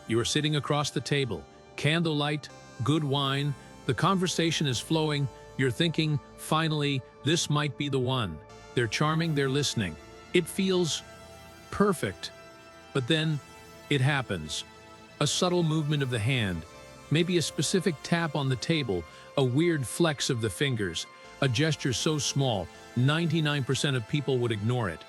You are sitting across the table, candlelight, good wine, the conversation is flowing, you're thinking, finally, this might be the one. They're charming, they're listening. It feels perfect. But then, it happens. A subtle movement of the hand, maybe a specific tap on the table, a weird flex of the fingers, a gesture so small, 99% of people would ignore it.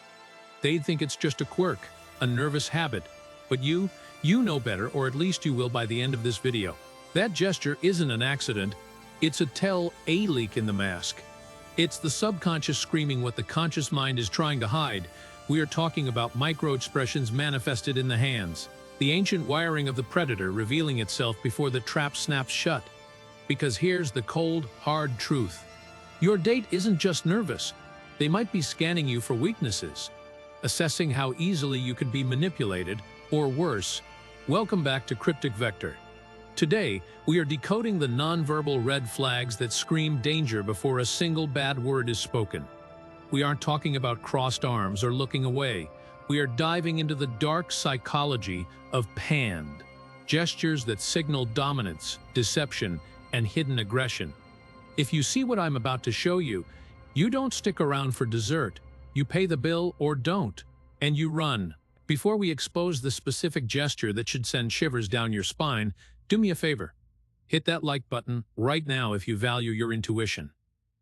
They'd think it's just a quirk, a nervous habit. But you know better, or at least you will by the end of this video. That gesture isn't an accident, it's a leak in the mask. It's the subconscious screaming what the conscious mind is trying to hide. We are talking about micro-expressions manifested in the hands. The ancient wiring of the predator revealing itself before the trap snaps shut. Because here's the cold, hard truth. Your date isn't just nervous. They might be scanning you for weaknesses, assessing how easily you could be manipulated, or worse. Welcome back to Cryptic Vector. Today, we are decoding the nonverbal red flags that scream danger before a single bad word is spoken. We aren't talking about crossed arms or looking away. We are diving into the dark psychology of panned, gestures that signal dominance, deception, and hidden aggression. If you see what I'm about to show you, you don't stick around for dessert. You pay the bill or don't, and you run. Before we expose the specific gesture that should send shivers down your spine, do me a favor. Hit that like button right now if you value your intuition.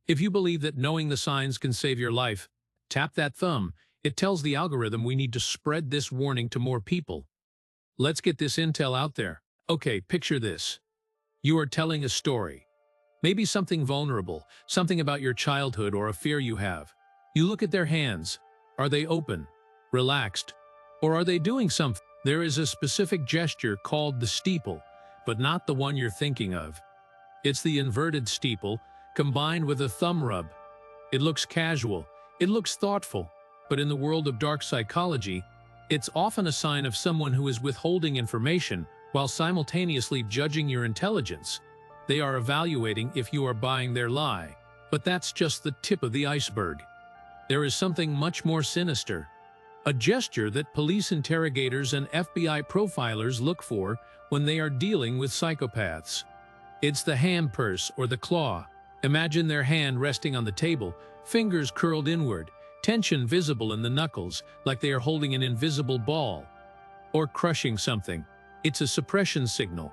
If you believe that knowing the signs can save your life, tap that thumb. It tells the algorithm we need to spread this warning to more people. Let's get this intel out there. Okay, picture this. You are telling a story. Maybe something vulnerable, something about your childhood or a fear you have. You look at their hands. Are they open, relaxed, or are they doing something? There is a specific gesture called the steeple, but not the one you're thinking of. It's the inverted steeple combined with a thumb rub. It looks casual, it looks thoughtful, but in the world of dark psychology, it's often a sign of someone who is withholding information while simultaneously judging your intelligence. They are evaluating if you are buying their lie. But that's just the tip of the iceberg. There is something much more sinister. A gesture that police interrogators and FBI profilers look for when they are dealing with psychopaths. It's the hand purse or the claw. Imagine their hand resting on the table, fingers curled inward, tension visible in the knuckles, like they are holding an invisible ball. Or crushing something. It's a suppression signal.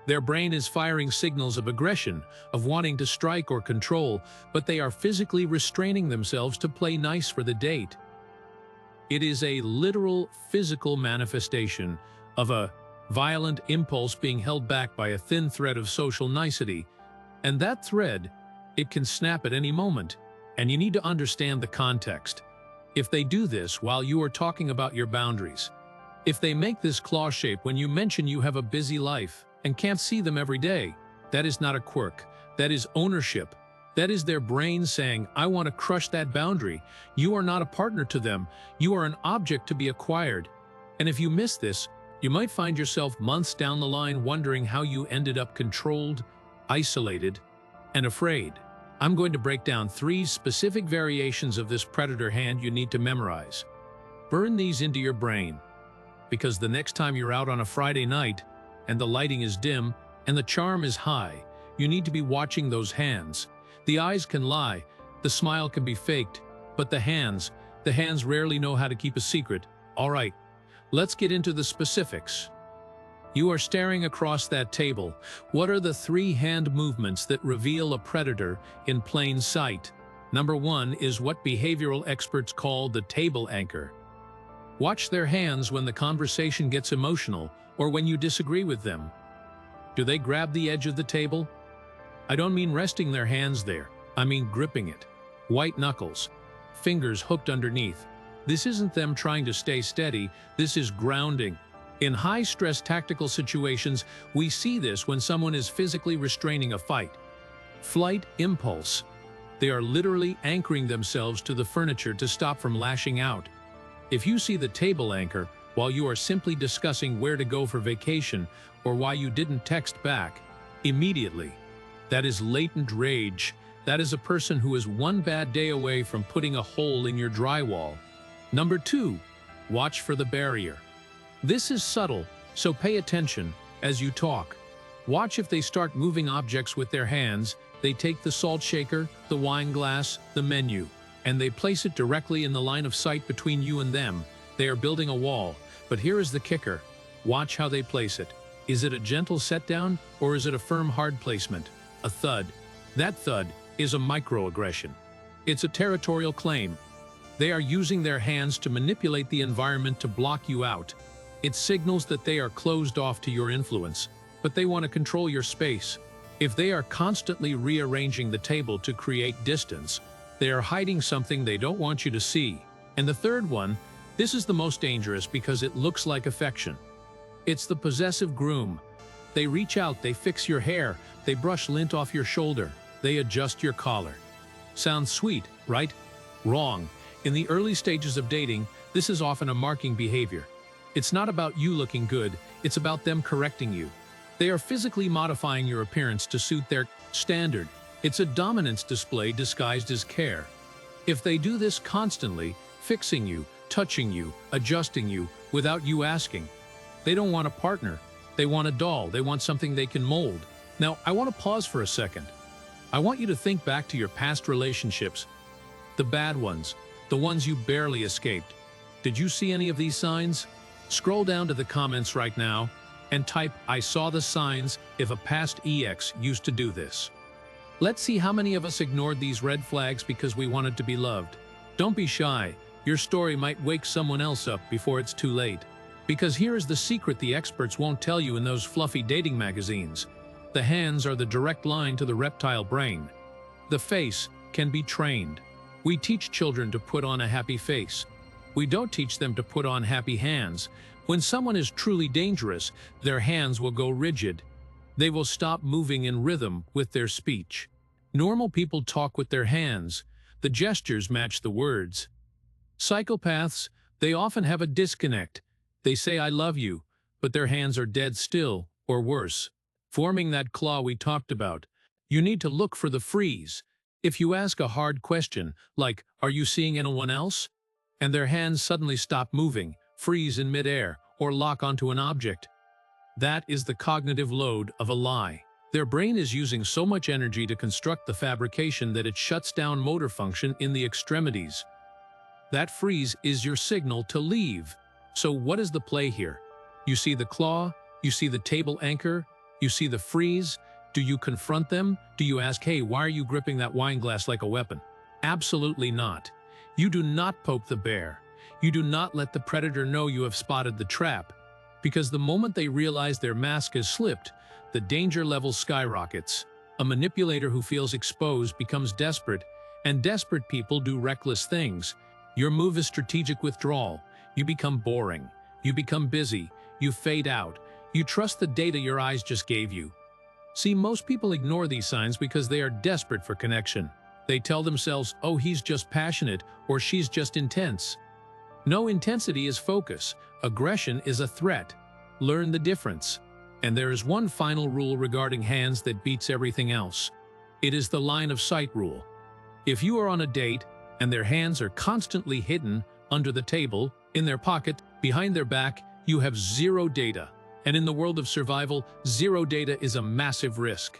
Their brain is firing signals of aggression, of wanting to strike or control, but they are physically restraining themselves to play nice for the date. It is a literal physical manifestation of a violent impulse being held back by a thin thread of social nicety. And that thread, it can snap at any moment. And you need to understand the context. If they do this while you are talking about your boundaries, if they make this claw shape when you mention you have a busy life and can't see them every day, that is not a quirk. That is ownership. That is their brain saying, I want to crush that boundary. You are not a partner to them. You are an object to be acquired. And if you miss this, you might find yourself months down the line wondering how you ended up controlled, isolated, and afraid. I'm going to break down 3 specific variations of this predator hand you need to memorize. Burn these into your brain, because the next time you're out on a Friday night and the lighting is dim and the charm is high, you need to be watching those hands. The eyes can lie, the smile can be faked, but the hands rarely know how to keep a secret. All right, let's get into the specifics. You are staring across that table. What are the 3 hand movements that reveal a predator in plain sight? Number 1 is what behavioral experts call the table anchor. Watch their hands when the conversation gets emotional or when you disagree with them. Do they grab the edge of the table? I don't mean resting their hands there. I mean gripping it. White knuckles, fingers hooked underneath. This isn't them trying to stay steady. This is grounding. In high-stress tactical situations, we see this when someone is physically restraining a fight. Flight impulse. They are literally anchoring themselves to the furniture to stop from lashing out. If you see the table anchor while you are simply discussing where to go for vacation or why you didn't text back, immediately, that is latent rage. That is a person who is one bad day away from putting a hole in your drywall. Number 2, watch for the barrier. This is subtle, So pay attention as you talk. Watch if they start moving objects with their hands. They take the salt shaker, the wine glass, the menu, and they place it directly in the line of sight between you and them. They are building a wall, but here is the kicker. Watch how they place it. Is it a gentle set down, or is it a firm hard placement? A thud. That thud is a microaggression. It's a territorial claim. They are using their hands to manipulate the environment to block you out. It signals that they are closed off to your influence, but they want to control your space. If they are constantly rearranging the table to create distance, they are hiding something they don't want you to see. And the third one, this is the most dangerous because it looks like affection. It's the possessive groom. They reach out, they fix your hair, they brush lint off your shoulder, they adjust your collar. Sounds sweet, right? Wrong. In the early stages of dating, this is often a marking behavior. It's not about you looking good, it's about them correcting you. They are physically modifying your appearance to suit their standard. It's a dominance display disguised as care. If they do this constantly, fixing you, touching you, adjusting you, without you asking, they don't want a partner. They want a doll. They want something they can mold. Now, I want to pause for a second. I want you to think back to your past relationships. The bad ones, the ones you barely escaped. Did you see any of these signs? Scroll down to the comments right now and type, "I saw the signs if a past ex used to do this." Let's see how many of us ignored these red flags because we wanted to be loved. Don't be shy. Your story might wake someone else up before it's too late. Because here is the secret the experts won't tell you in those fluffy dating magazines. The hands are the direct line to the reptile brain. The face can be trained. We teach children to put on a happy face. We don't teach them to put on happy hands. When someone is truly dangerous, their hands will go rigid. They will stop moving in rhythm with their speech. Normal people talk with their hands. The gestures match the words. Psychopaths, they often have a disconnect. They say "I love you," but their hands are dead still, or worse, forming that claw we talked about. You need to look for the freeze. If you ask a hard question, like, "Are you seeing anyone else?" and their hands suddenly stop moving, freeze in midair, or lock onto an object, that is the cognitive load of a lie. Their brain is using so much energy to construct the fabrication that it shuts down motor function in the extremities. That freeze is your signal to leave. So what is the play here? You see the claw, you see the table anchor, you see the freeze. Do you confront them? Do you ask, "Hey, why are you gripping that wine glass like a weapon?" Absolutely not. You do not poke the bear. You do not let the predator know you have spotted the trap. Because the moment they realize their mask has slipped, the danger level skyrockets. A manipulator who feels exposed becomes desperate, and desperate people do reckless things. Your move is strategic withdrawal. You become boring. You become busy. You fade out. You trust the data your eyes just gave you. See, most people ignore these signs because they are desperate for connection. They tell themselves, "Oh, he's just passionate," or "she's just intense." No, intensity is focus. Aggression is a threat. Learn the difference. And there is one final rule regarding hands that beats everything else. It is the line of sight rule. If you are on a date and their hands are constantly hidden under the table, in their pocket, behind their back, you have zero data. And in the world of survival, zero data is a massive risk.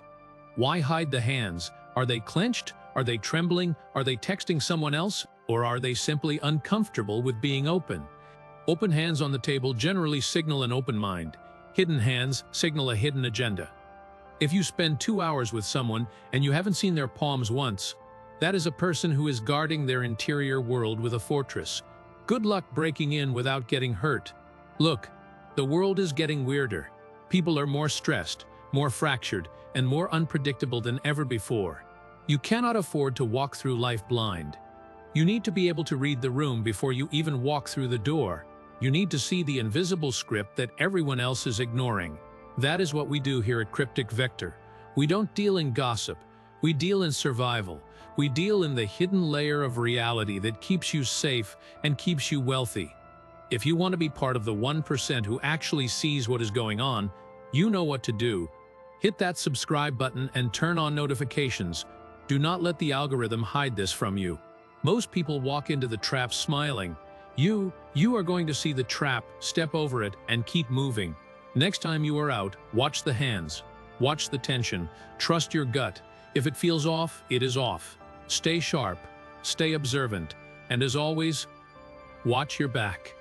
Why hide the hands? Are they clenched? Are they trembling? Are they texting someone else? Or are they simply uncomfortable with being open? Open hands on the table generally signal an open mind. Hidden hands signal a hidden agenda. If you spend 2 hours with someone and you haven't seen their palms once, that is a person who is guarding their interior world with a fortress. Good luck breaking in without getting hurt. Look, the world is getting weirder. People are more stressed, more fractured, and more unpredictable than ever before. You cannot afford to walk through life blind. You need to be able to read the room before you even walk through the door. You need to see the invisible script that everyone else is ignoring. That is what we do here at Cryptic Vector. We don't deal in gossip. We deal in survival. We deal in the hidden layer of reality that keeps you safe and keeps you wealthy. If you want to be part of the 1% who actually sees what is going on, you know what to do. Hit that subscribe button and turn on notifications. Do not let the algorithm hide this from you. Most people walk into the trap smiling. You are going to see the trap, step over it, and keep moving. Next time you are out, watch the hands. Watch the tension. Trust your gut. If it feels off, it is off. Stay sharp, stay observant, and as always, watch your back.